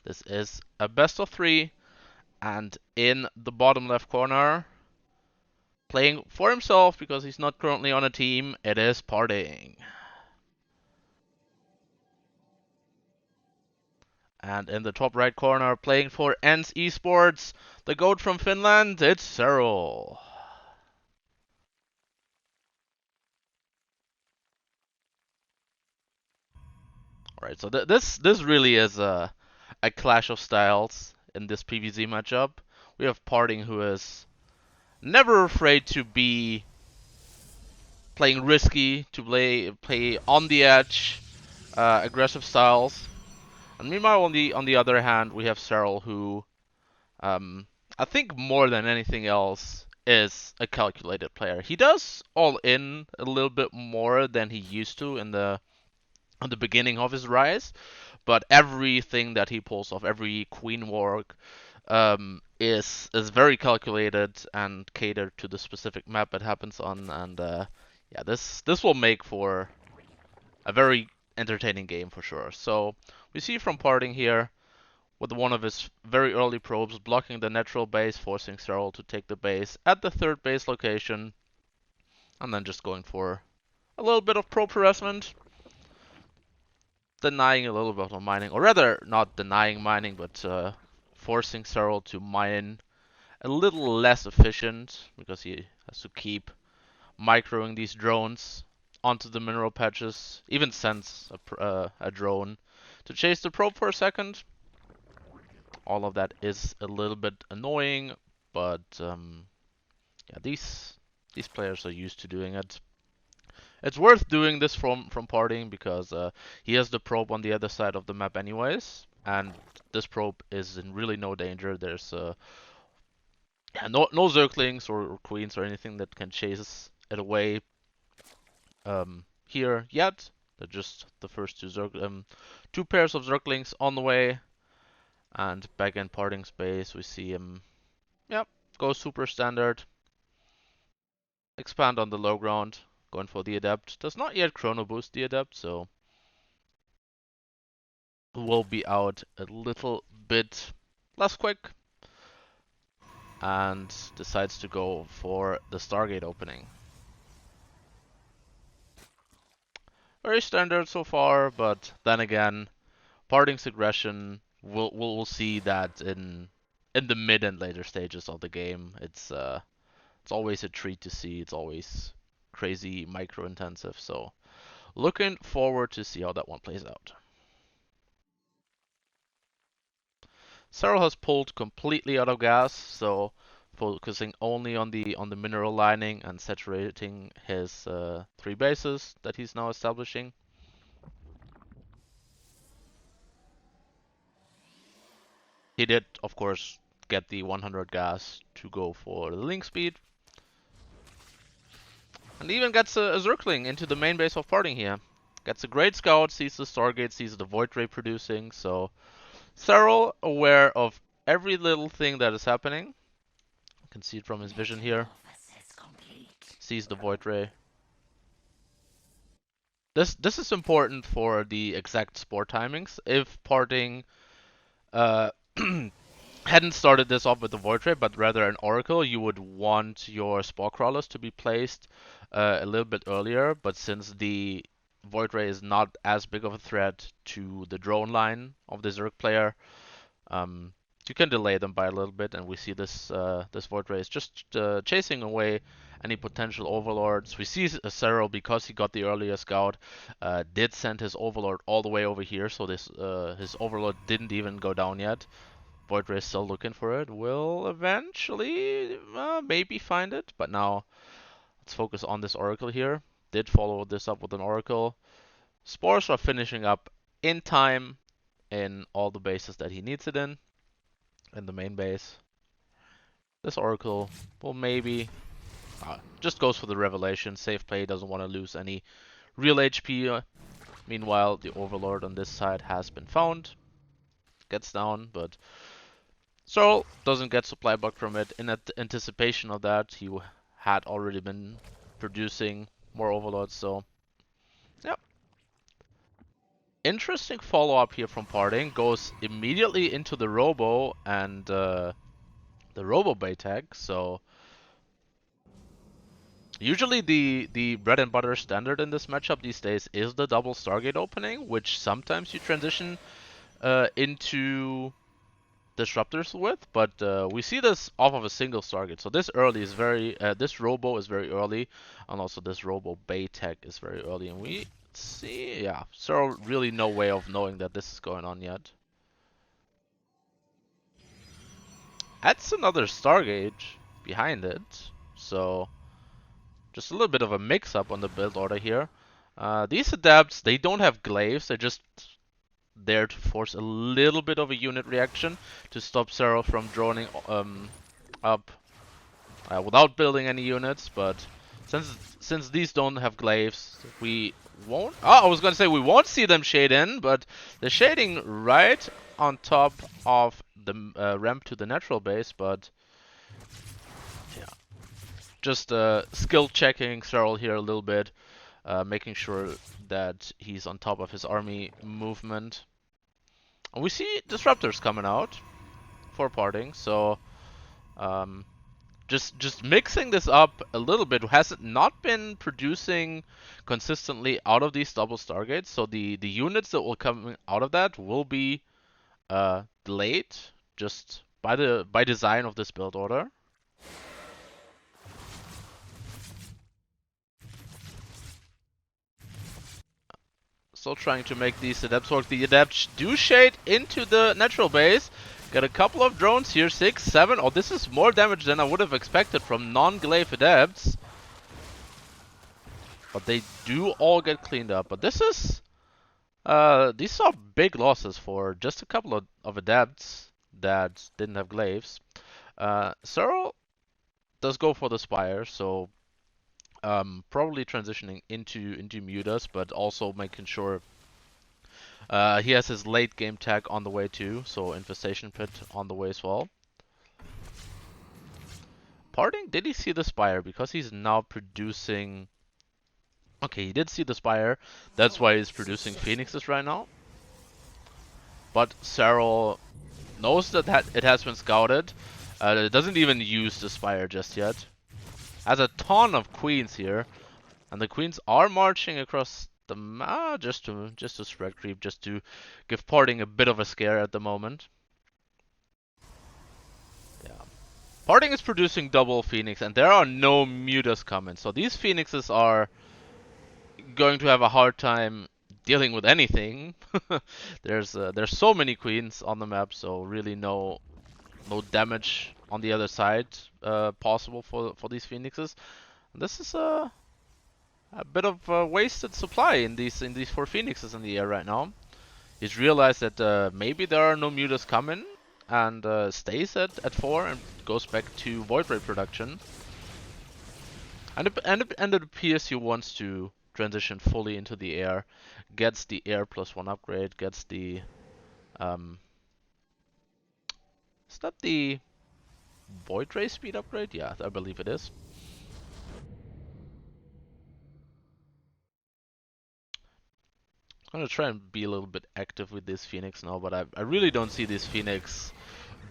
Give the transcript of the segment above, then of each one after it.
This is a best of 3, and in the bottom left corner, playing for himself because he's not currently on a team, it is Parting. And in the top right corner, playing for ENS Esports, the GOAT from Finland, it's Serral. Alright, so this really is a clash of styles in this PvZ matchup. We have Parting, who is never afraid to be playing risky, to play on the edge, aggressive styles. And meanwhile, on the other hand, we have Serral, who I think more than anything else is a calculated player. He does all in a little bit more than he used to in the beginning of his rise, but everything that he pulls off, every queen walk, is very calculated and catered to the specific map it happens on. And yeah, this will make for a very entertaining game for sure. So we see from Parting here with one of his very early probes blocking the natural base, forcing Serral to take the base at the third base location, and then just going for a little bit of probe harassment, denying a little bit of mining, or rather not denying mining, but forcing Serral to mine a little less efficient because he has to keep microing these drones onto the mineral patches, even sends a drone to chase the probe for a second. All of that is a little bit annoying, but yeah, these players are used to doing it. It's worth doing this from Parting because he has the probe on the other side of the map anyways, and this probe is in really no danger. There's yeah, no Zerglings or queens or anything that can chase it away here yet. They're just the first two pairs of Zerglings on the way, and back in Parting space we see him, yep, go super standard, expand on the low ground, going for the Adept. Does not yet chrono boost the Adept, so will be out a little bit less quick, and decides to go for the Stargate opening. Very standard so far, but then again, Parting's aggression, we'll see that in the mid and later stages of the game. It's always a treat to see. It's always crazy micro intensive. So looking forward to see how that one plays out. Serral has pulled completely out of gas, so focusing only on the mineral lining and saturating his 3 bases that he's now establishing. He did, of course, get the 100 gas to go for the link speed. And even gets a Zergling into the main base of Parting here. Gets a great scout, sees the Stargate, sees the Void Ray producing, so Serral aware of every little thing that is happening. You can see it from his vision here. Sees the Void Ray. This is important for the exact spore timings. If Parting hadn't started this off with the Void Ray, but rather an Oracle, you would want your Spore Crawlers to be placed a little bit earlier. But since the Void Ray is not as big of a threat to the drone line of the Zerg player, you can delay them by a little bit, and we see this this Void Ray is just chasing away any potential overlords. We see Serral, because he got the earlier scout, did send his overlord all the way over here, so this his overlord didn't even go down yet. Void Ray is still looking for it. Will eventually maybe find it, but now let's focus on this Oracle here. Did follow this up with an Oracle. Spores are finishing up in time in all the bases that he needs it in the main base. This Oracle will maybe just goes for the Revelation. Safe play, doesn't want to lose any real HP. Meanwhile, the Overlord on this side has been found. Gets down, but Serral doesn't get supply bug from it. In anticipation of that, he had already been producing more Overlords, so yep. interesting follow-up here from Parting. Goes immediately into the Robo and the Robo Bay tag. So usually the bread and butter standard in this matchup these days is the double Stargate opening, which sometimes you transition into disruptors with, but we see this off of a single Stargate. So this early is this Robo is very early, and also this Robo Bay tech is very early, and we see, yeah, Serral really no way of knowing that this is going on yet. That's another Stargate behind it, so just a little bit of a mix-up on the build order here. These adapts, they don't have glaives, they're just there to force a little bit of a unit reaction to stop Serral from droning up without building any units. But since these don't have glaives, we won't. Oh, I was gonna say we won't see them shade in, but they're shading right on top of the ramp to the natural base. But yeah, just skill checking Serral here a little bit. Making sure that he's on top of his army movement. And we see disruptors coming out for Parting, so just mixing this up a little bit. Has it not been producing consistently out of these double Stargates? So the units that will come out of that will be delayed just by design of this build order. Still trying to make these adepts work. The adepts do shade into the natural base. Got a couple of drones here, 6, 7. Oh, this is more damage than I would have expected from non-glaive adepts. But they do all get cleaned up. But this is... these are big losses for just a couple of adepts that didn't have glaives. Serral does go for the Spire, so... probably transitioning into Mutas, but also making sure he has his late game tag on the way too, so Infestation Pit on the way as well. Parting, did he see the Spire? Because he's now producing... Okay, he did see the Spire, that's why he's producing Phoenixes right now. But Serral knows that it has been scouted. It doesn't even use the Spire just yet. Has a ton of queens here, and the queens are marching across the map just to spread creep, just to give Parting a bit of a scare at the moment. Yeah, Parting is producing double Phoenix, and there are no mutas coming, so these Phoenixes are going to have a hard time dealing with anything. There's so many queens on the map, so really no damage on the other side possible for these Phoenixes. And this is a bit of a wasted supply in these 4 Phoenixes in the air right now. He's realized that maybe there are no mutas coming, and stays at 4 and goes back to Void Ray production. And it appears he wants to transition fully into the air, gets the air +1 upgrade, gets the is that the Void Ray speed upgrade? Yeah, I believe it is. I'm gonna try and be a little bit active with this Phoenix now, but I really don't see this Phoenix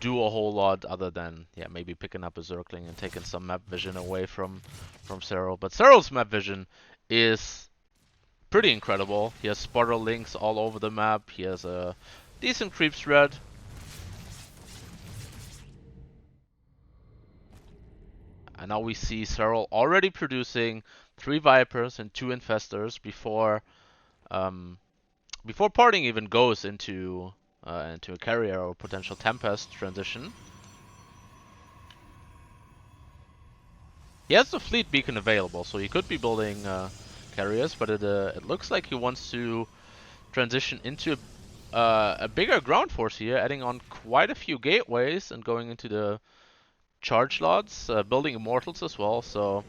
do a whole lot other than, yeah, maybe picking up a Zergling and taking some map vision away from Serral. But Serral's map vision is pretty incredible. He has spotter links all over the map. He has a decent creep spread. And now we see Serral already producing 3 Vipers and 2 Infestors before Parting even goes into a carrier or potential Tempest transition. He has the fleet beacon available, so he could be building carriers, but it looks like he wants to transition into a bigger ground force here, adding on quite a few gateways and going into the charge lots, building immortals as well. So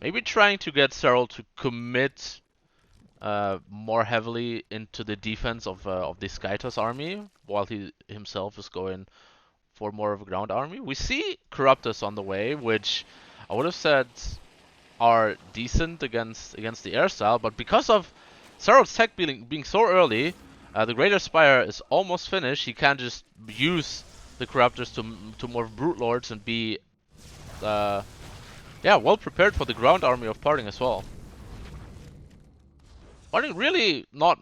maybe trying to get Serral to commit more heavily into the defense of the Skytos army, while he himself is going for more of a ground army. We see Corruptus on the way, which I would have said are decent against the air style, but because of Serral's tech being so early, the Greater Spire is almost finished. He can just use the Corruptors to morph Brute Lords and be, yeah, well prepared for the ground army of Parting as well. Parting really not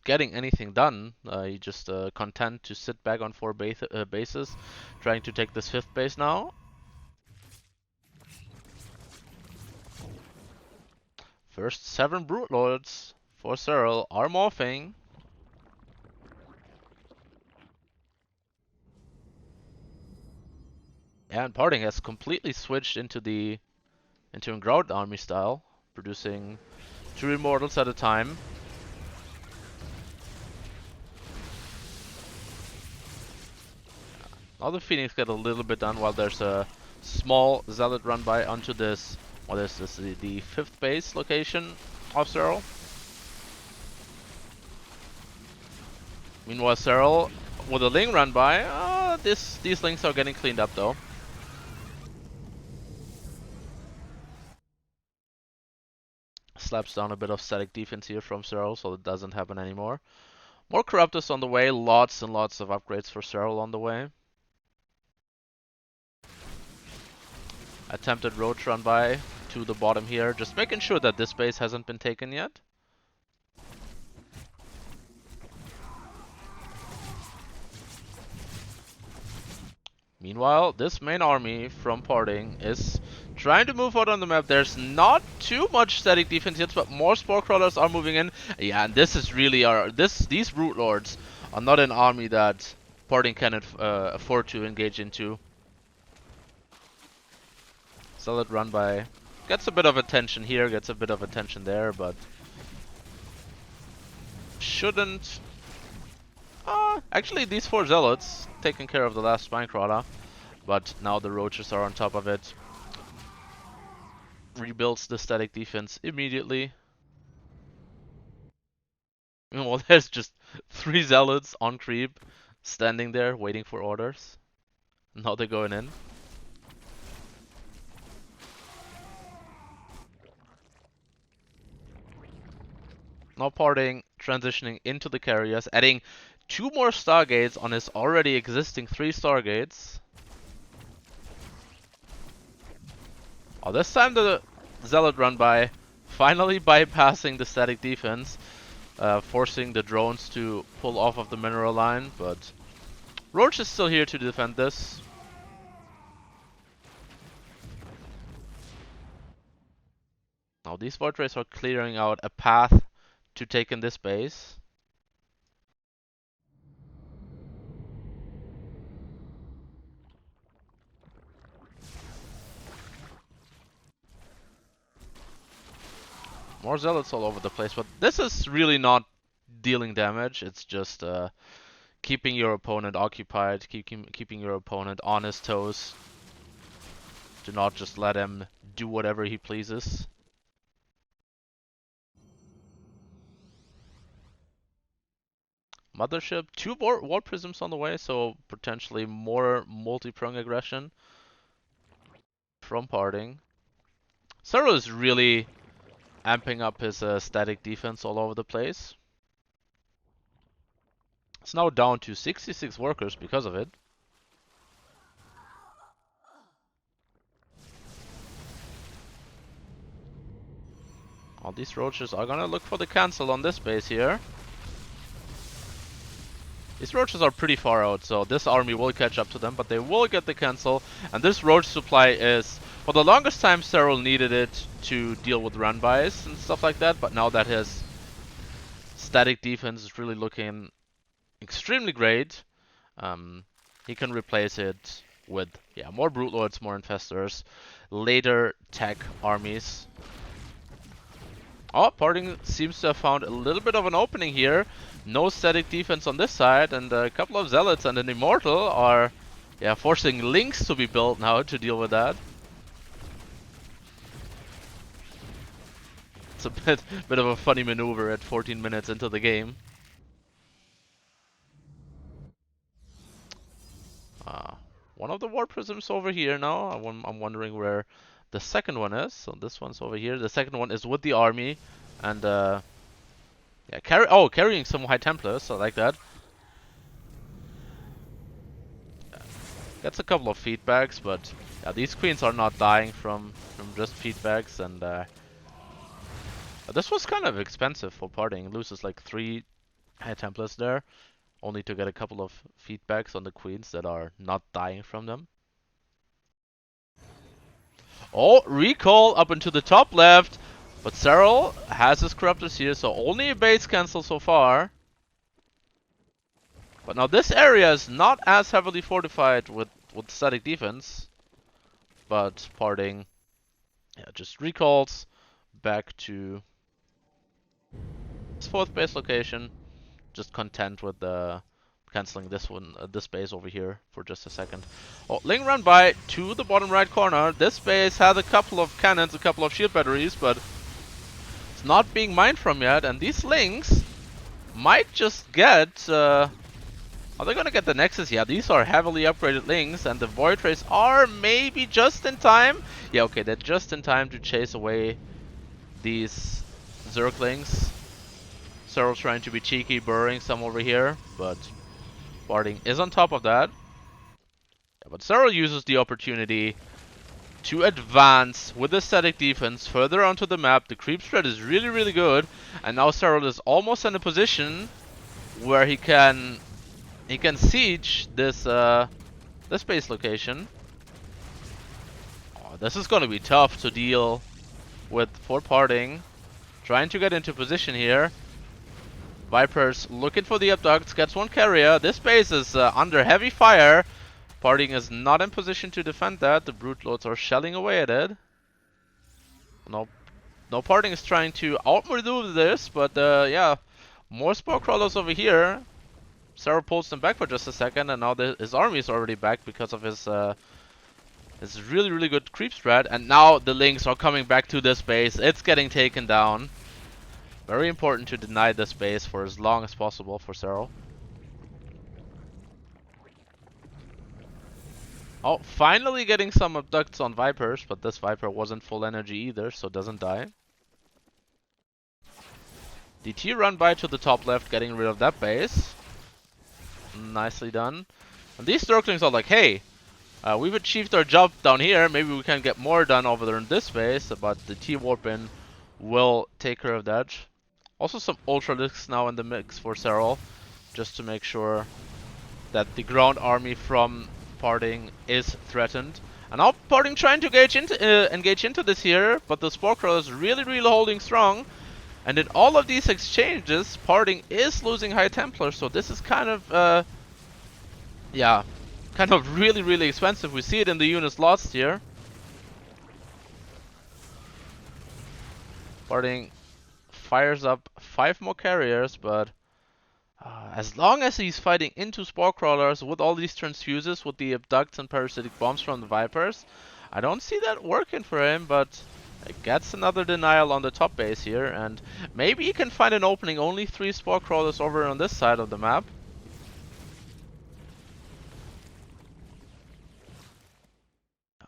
getting anything done. He just content to sit back on 4 bases, trying to take this 5th base now. First 7 Brute Lords for Serral are morphing. And Parting has completely switched into a ground army style, producing 2 Immortals at a time. Now the Phoenix get a little bit done while there's a small Zealot run by onto this. What is this? The 5th base location of Serral. Meanwhile, Serral with a Ling run by. These Lings are getting cleaned up though. Slaps down a bit of static defense here from Serral, so it doesn't happen anymore. More Corruptors on the way, lots and lots of upgrades for Serral on the way. Attempted roach run by to the bottom here, just making sure that this base hasn't been taken yet. Meanwhile, this main army from Parting is trying to move out on the map. There's not too much static defense yet, but more Spore Crawlers are moving in. Yeah, and this is really these Brute Lords are not an army that Parting can afford to engage into. Solid run by. Gets a bit of attention here, gets a bit of attention there, but shouldn't. Actually, these 4 Zealots taking care of the last Spinecrawler, but now the Roaches are on top of it. Rebuilds the static defense immediately. Well, there's just 3 Zealots on creep, standing there waiting for orders. Now they're going in. Now Parting transitioning into the carriers, adding 2 more Stargates on his already existing 3 Stargates. Oh, this time the Zealot run by, finally bypassing the static defense, forcing the drones to pull off of the mineral line, but Roach is still here to defend this. Now these Void Rays are clearing out a path to take in this base. More Zealots all over the place, but this is really not dealing damage. It's just keeping your opponent occupied, keeping your opponent on his toes. Do not just let him do whatever he pleases. Mothership, 2 War Prisms on the way, so potentially more multi-prong aggression from Parting. Serral is really amping up his static defense all over the place. It's now down to 66 workers because of it. All these roaches are gonna look for the cancel on this base here. These roaches are pretty far out, so this army will catch up to them, but they will get the cancel. And this roach supply is, for the longest time, Serral needed it to deal with run-bys and stuff like that, but now that his static defense is really looking extremely great, he can replace it with, yeah, more Brute Lords, more Infestors, later tech armies. Oh, Parting seems to have found a little bit of an opening here. No static defense on this side, and a couple of Zealots and an Immortal are, yeah, forcing Links to be built now to deal with that. It's a bit of a funny maneuver at 14 minutes into the game. One of the War Prisms over here now. I'm wondering where the second one is. So this one's over here. The second one is with the army, and Yeah, carrying some High Templars, I like that. Gets a couple of feedbacks, but yeah, these queens are not dying from just feedbacks, and this was kind of expensive for partying. Loses like 3 High Templars there, only to get a couple of feedbacks on the queens that are not dying from them. Oh, recall up into the top left, but Serral has his corruptors here, so only a base cancel so far. But now this area is not as heavily fortified with static defense, but parting, yeah, just recalls back to his 4th base location. Just content with canceling this one, this base over here for just a second. Oh, Ling run by to the bottom right corner. This base has a couple of cannons, a couple of shield batteries, but it's not being mined from yet. And these Lings might just get. Are they gonna get the Nexus? Yeah, these are heavily upgraded Lings, and the Void Rays are maybe just in time. Yeah, okay, they're just in time to chase away these Zerglings. Serral's trying to be cheeky, burrowing some over here, but Barding is on top of that. Yeah, but Serral uses the opportunity to advance with the static defense further onto the map. The creep spread is really, really good, and now Serral is almost in a position where he can siege this this base location. Oh, this is gonna be tough to deal with for Parting. Trying to get into position here. Vipers looking for the abducts, gets one carrier. This base is under heavy fire. Parting is not in position to defend that. The Brute Lords are shelling away at it. No Parting is trying to outmaneuver this, but yeah, more Spore Crawlers over here. Serral pulls them back for just a second, and now his army is already back because of his really, really good creep strat. And now the Lings are coming back to this base. It's getting taken down. Very important to deny this base for as long as possible for Serral. Oh, finally getting some abducts on Vipers, but this Viper wasn't full energy either, so doesn't die. DT run by to the top left, getting rid of that base. Nicely done. And these Zerglings are like, hey, we've achieved our job down here, maybe we can get more done over there in this base, but the T-Warpin will take care of that. Also some Ultralisks now in the mix for Serral, just to make sure that the ground army from Parting is threatened. And now Parting trying to engage into this here, but the Spore Crawler is really, really holding strong. And in all of these exchanges, Parting is losing High Templar, so this is kind of, yeah, kind of really, really expensive. We see it in the units lost here. Parting fires up 5 more carriers, but as long as he's fighting into Spore Crawlers with all these transfuses, with the abducts and parasitic bombs from the Vipers, I don't see that working for him, but it gets another denial on the top base here, and maybe he can find an opening. Only 3 Spore Crawlers over on this side of the map.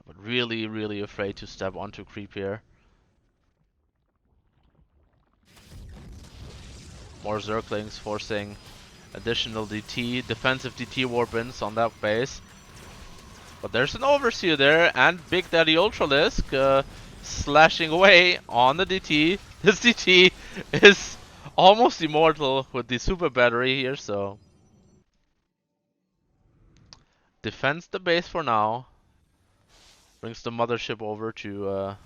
But really, really afraid to step onto creep here. More Zerglings forcing additional DT, defensive DT Warpins on that base. But there's an Overseer there, and Big Daddy Ultralisk slashing away on the DT. This DT is almost immortal with the super battery here, so defends the base for now. Brings the mothership over to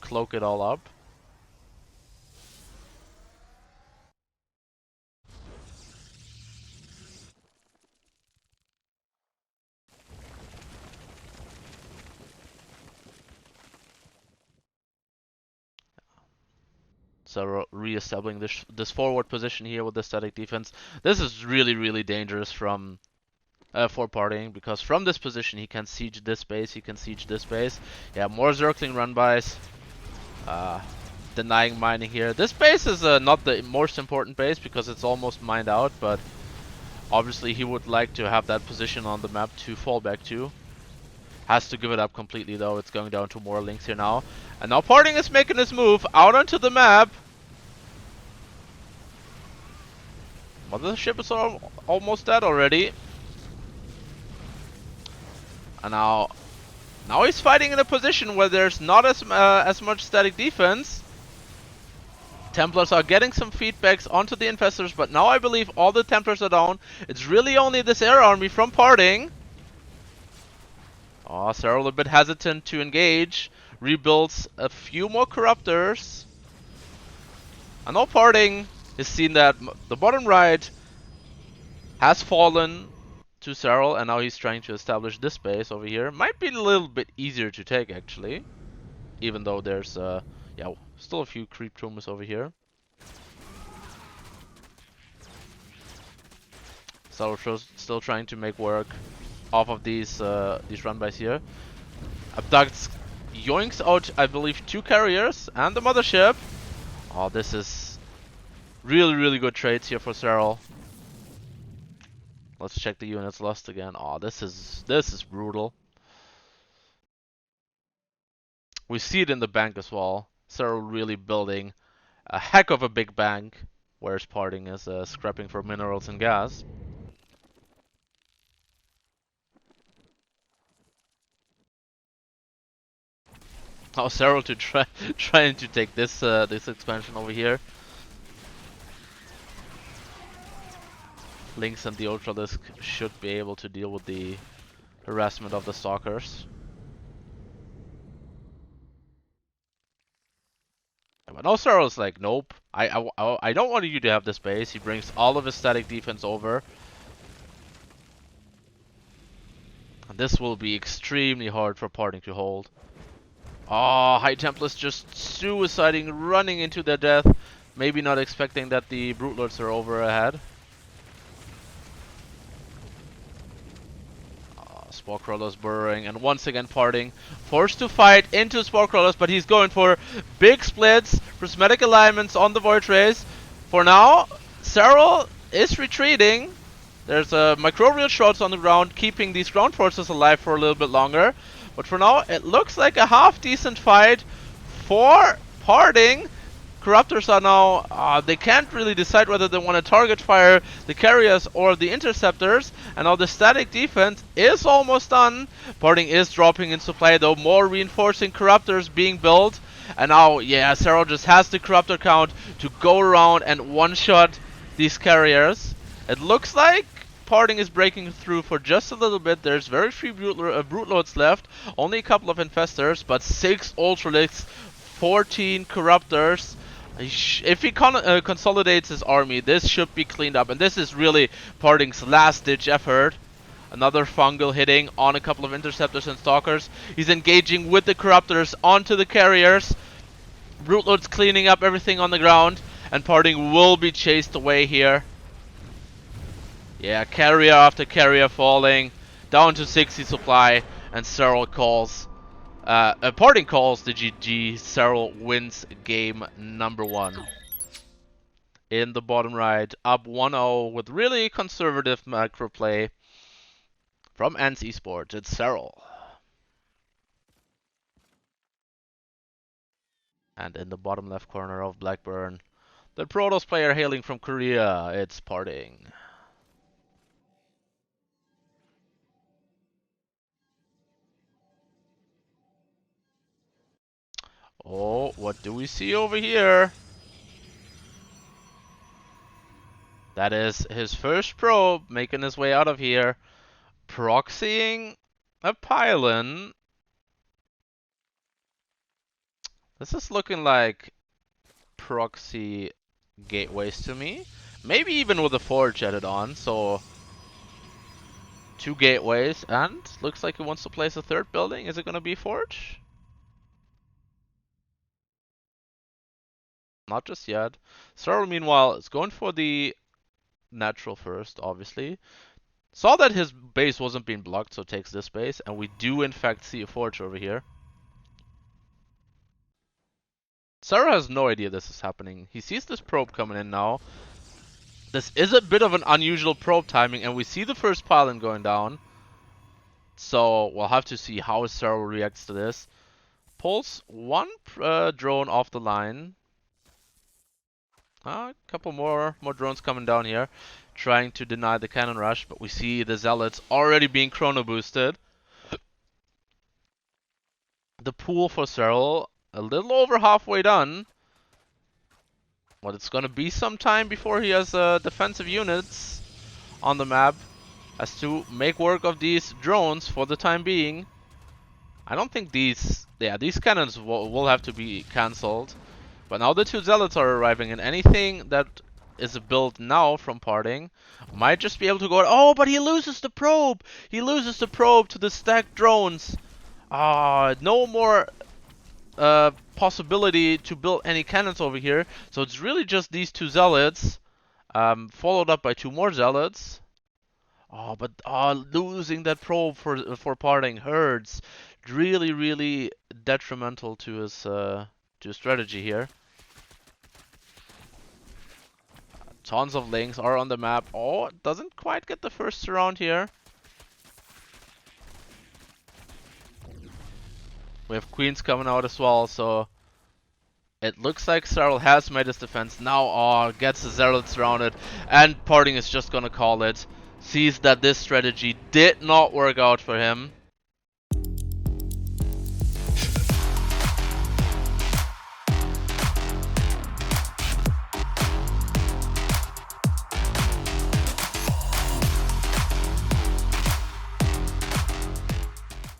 cloak it all up. So re-establishing this forward position here with the static defense. This is really, really dangerous from for Parting, because from this position he can siege this base, he can siege this base. Yeah, more Zergling run-bys. Denying mining here. This base is not the most important base because it's almost mined out, but obviously he would like to have that position on the map to fall back to. Has to give it up completely though. It's going down to more Links here now. And now Parting is making his move out onto the map. Mothership is almost dead already. And now he's fighting in a position where there's not as much static defense. Templars are getting some feedbacks onto the infestors, but now I believe all the Templars are down. It's really only this air army from parting. Oh, Serral a bit hesitant to engage. Rebuilds a few more Corruptors. And now parting has seen that the bottom right has fallen to Serral, and now he's trying to establish this base over here. Might be a little bit easier to take, actually. Even though there's, yeah, still a few creep tumors over here. So still trying to make work off of these run-bys here. Abducts yoinks out, I believe, 2 carriers and the mothership. Oh, this is really good trades here for Serral. Let's check the units lost again. Oh, this is brutal. We see it in the bank as well. Serral really building a heck of a big bank, whereas parting is scrapping for minerals and gas. Oh, Serral to trying to take this this expansion over here. Lynx and the Ultralisk should be able to deal with the harassment of the Stalkers. But now Serral's like, nope, I don't want you to have this base. He brings all of his static defense over. And this will be extremely hard for parting to hold. Oh, High Templars just suiciding, running into their death. Maybe not expecting that the Brute Lords are over ahead. Spore Crawlers burrowing, and once again parting. Forced to fight into Spore Crawlers, but he's going for big splits, prismatic alignments on the Void Rays. For now, Serral is retreating. There's microbial shards on the ground, keeping these ground forces alive for a little bit longer. But for now, it looks like a half-decent fight for parting. Corruptors are now, they can't really decide whether they want to target fire the carriers or the interceptors. And now the static defense is almost done. Parting is dropping in supply though, more reinforcing Corruptors being built. And now, yeah, Serral just has the Corruptor count to go around and one-shot these carriers. It looks like parting is breaking through for just a little bit. There's very few Brute Lords left. Only a couple of Infestors, but 6 Ultralisks, 14 Corruptors. If he consolidates his army, this should be cleaned up. And this is really parting's last-ditch effort. Another fungal hitting on a couple of Interceptors and Stalkers. He's engaging with the Corruptors onto the carriers. Brute Lords cleaning up everything on the ground. And parting will be chased away here. Yeah, carrier after carrier falling. Down to 60 supply. And Serral calls. Parting calls the GG. Serral wins game number 1. In the bottom right, up 1-0 with really conservative macro play from Ants Esports. It's Serral. And in the bottom left corner of Blackburn, the Protoss player hailing from Korea. It's parting. Oh, what do we see over here? That is his first probe making his way out of here. Proxying a pylon. This is looking like proxy gateways to me. Maybe even with a forge added on, so 2 gateways, and looks like he wants to place a 3rd building. Is it going to be forge? Not just yet. Serral, meanwhile, is going for the natural first, obviously. Saw that his base wasn't being blocked, so takes this base, and we do in fact see a forge over here. Serral has no idea this is happening. He sees this probe coming in now. This is a bit of an unusual probe timing, and we see the first pylon going down. So we'll have to see how Serral reacts to this. Pulls 1 drone off the line. A couple more drones coming down here. trying to deny the cannon rush, but we see the Zealots already being chrono boosted. The pool for Serral, a little over halfway done. But it's gonna be some time before he has defensive units on the map. Has to make work of these drones for the time being. I don't think these cannons will have to be cancelled. But now the 2 Zealots are arriving, and anything that is built now from parting might just be able to go. Oh, but he loses the probe! He loses the probe to the stacked drones. No more possibility to build any cannons over here. So it's really just these 2 Zealots, followed up by 2 more Zealots. But losing that probe for parting hurts. Really, really detrimental to his strategy here. Tons of links are on the map. Oh, doesn't quite get the first round here. We have queens coming out as well, so it looks like Serral has made his defense. Now, gets the Zealots surrounded, and parting is just gonna call it. Sees that this strategy did not work out for him.